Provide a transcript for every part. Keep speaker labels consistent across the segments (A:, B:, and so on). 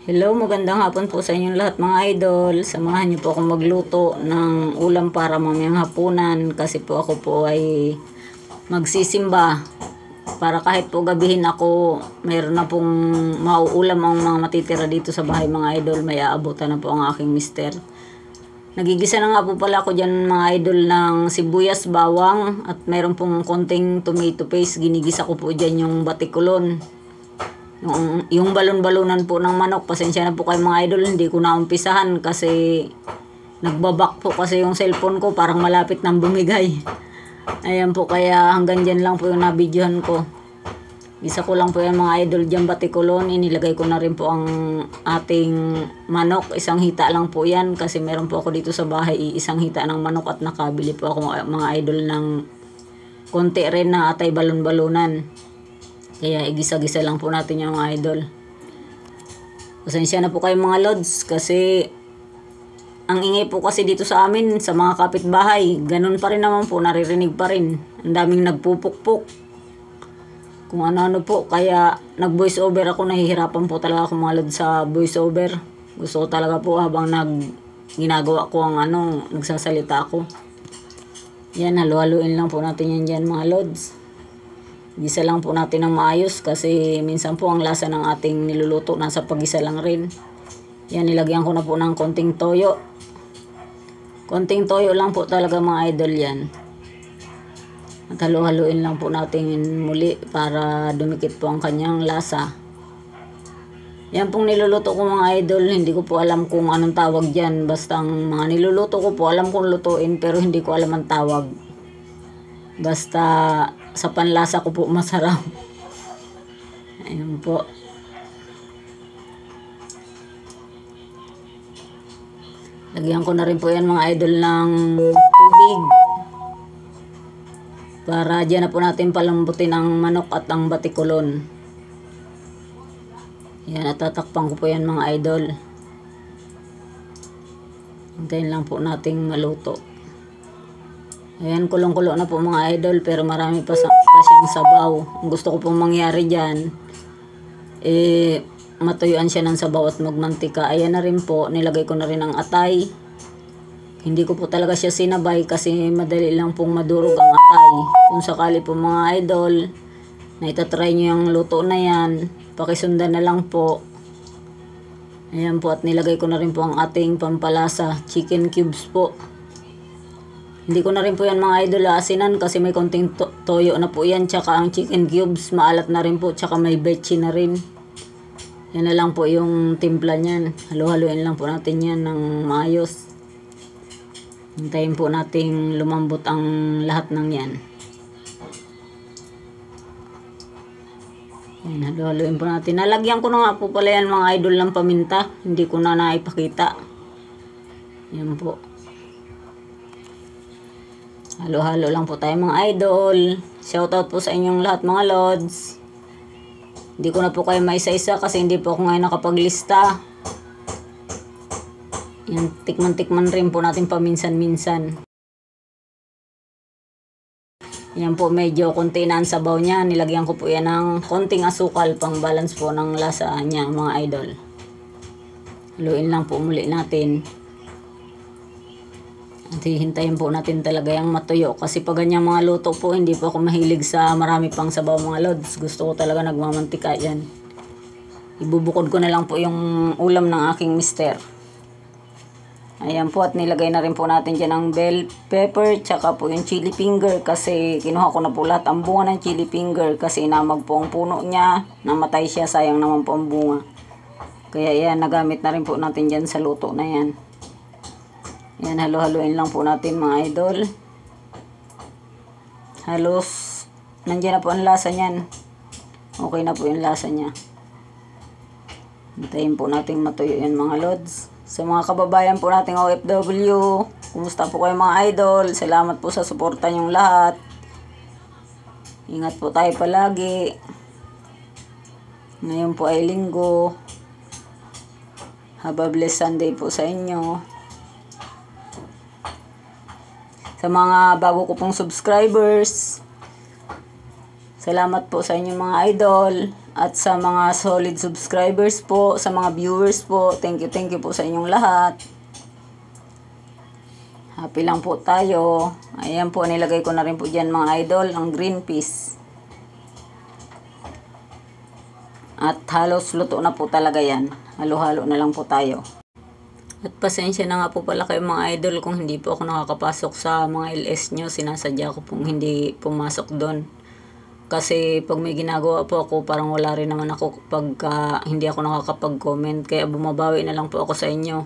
A: Hello, magandang hapon po sa inyong lahat mga idol. Samahan niyo po akong magluto ng ulam para mamayang hapunan kasi po ako po ay magsisimba para kahit po gabihin ako mayroon na pong mauulam ang mga matitira dito sa bahay mga idol. May aabutan na po ang aking mister. Nagigisa na nga po pala ako dyan mga idol ng sibuyas, bawang at mayroon pong konting tomato paste. Ginigisa ko po dyan yung batikulon. Yung balon-balunan po ng manok, pasensya na po kayo mga idol, hindi ko na umpisahan kasi nagbabak po kasi yung cellphone ko, parang malapit nang bumigay. Ayan po, kaya hanggang dyan lang po yung nabidyohan ko. Isa ko lang po yung mga idol dyan batikulon, inilagay ko na rin po ang ating manok, isang hita lang po yan kasi meron po ako dito sa bahay, isang hita ng manok at nakabili po ako mga idol ng konti rin na atay balon-balunan. Kaya igisa-gisa lang po natin yung mga idol. Pasensya na po kayo mga lods kasi ang ingay po kasi dito sa amin sa mga kapitbahay. Ganun pa rin naman po, naririnig pa rin. Ang daming nagpupukpuk. Kung ano-ano po. Kaya nag-voice over ako. Nahihirapan po talaga ako mga lods sa voice over. Gusto ko talaga po habang ginagawa ko ang nagsasalita ako. Yan, halo-haluin lang po natin yan dyan mga lods. Gisa lang po natin ng maayos kasi minsan po ang lasa ng ating niluluto nasa pagisa lang rin. Yan, nilagyan ko na po ng konting toyo. Konting toyo lang po talaga mga idol yan. At halo-haluin lang po natin muli para dumikit po ang kanyang lasa. Yan pong niluluto ko mga idol, hindi ko po alam kung anong tawag dyan. Basta ang mga niluluto ko po, alam kong lutuin pero hindi ko alam ang tawag. Basta sa panlasa ko po masarap. Ayun po. Lagyan ko na rin po yan mga idol ng tubig. Para dyan na po natin palambutin ang manok at ang batikulon. Yan, at tatakpan ko po yan mga idol. Hintayin lang po nating maluto. Ayan, kulong-kulo na po mga idol pero marami pa siyang sabaw. Ang gusto ko pong mangyari dyan, matuyuan siya ng sabaw at magmantika. Ayan na rin po, nilagay ko na rin ang atay. Hindi ko po talaga siya sinabay kasi madali lang pong madurog ang atay. Kung sakali po mga idol, na itatry nyo yung luto na yan, pakisundan na lang po. Ayan po, at nilagay ko na rin po ang ating pampalasa, chicken cubes po. Hindi ko na rin po yan mga idol asinan kasi may konting toyo na po yan. Tsaka ang chicken cubes maalat na rin po. Tsaka may betchy na rin. Yan na lang po yung timpla niyan. Halo-haloin lang po natin yan ng maayos. Hintayin po nating lumambot ang lahat ng yan. Yan, halo-haloin po natin. Nalagyan ko na nga po pala yan mga idol ng paminta. Hindi ko na naipakita. Yan po. Halo-halo lang po tayo mga idol. Shoutout po sa inyong lahat mga lods. Hindi ko na po kayo maisa-isa kasi hindi po ako ngayon nakapaglista. Yan, tikman-tikman rin po natin paminsan-minsan. Yan po, medyo konti na ang sabaw niya. Nilagyan ko po yan ng konting asukal pang balance po ng lasa niya mga idol. Haluin lang po muli natin. At hihintayin po natin talaga yung matuyo. Kasi pag ganyang mga luto po, hindi po ako mahilig sa marami pang sabaw mga lods. Gusto ko talaga nagmamantika yan. Ibubukod ko na lang po yung ulam ng aking mister. Ayan po, at nilagay na rin po natin dyan ang bell pepper. Tsaka po yung chili finger kasi kinuha ko na po lahat ang bunga ng chili finger. Kasi inamag po ang puno niya. Namatay siya, sayang naman po ang bunga. Kaya yan, nagamit na rin po natin dyan sa luto na yan. Yan, halo-haloin lang po natin mga idol. Halos, nandiyan na po ang lasa niyan. Okay na po yung lasa niya. Hintayin po natin matuyo yan mga lods. Sa mga kababayan po nating OFW, kumusta po kayo mga idol? Salamat po sa suporta niyong lahat. Ingat po tayo palagi. Ngayon po ay linggo. Have a blessed Sunday po sa inyo. Sa mga bago ko pong subscribers, Salamat po sa inyong mga idol at sa mga solid subscribers po, sa mga viewers po. Thank you po sa inyong lahat. Happy lang po tayo. Ayan po, nilagay ko na rin po dyan mga idol, ang green peas. At halos luto na po talaga yan. Halo-halo na lang po tayo. At pasensya na nga po pala kayo mga idol kung hindi po ako nakakapasok sa mga LS nyo. Sinasadya ko pong hindi pumasok doon. Kasi pag may ginagawa po ako, parang wala rin naman ako pagka hindi ako nakakapag-comment. Kaya bumabawi na lang po ako sa inyo.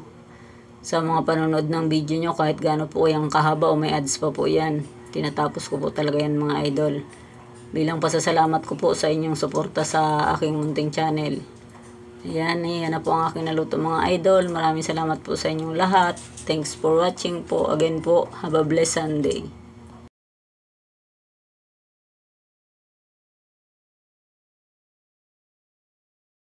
A: Sa mga panonood ng video nyo, kahit gaano po yung kahaba o may ads pa po yan. Tinatapos ko po talaga yan mga idol. Bilang pasasalamat ko po sa inyong suporta sa aking munting channel. Ayan, yan na po ang aking naluto mga idol. Maraming salamat po sa inyong lahat. Thanks for watching po. Again po, have a blessed Sunday.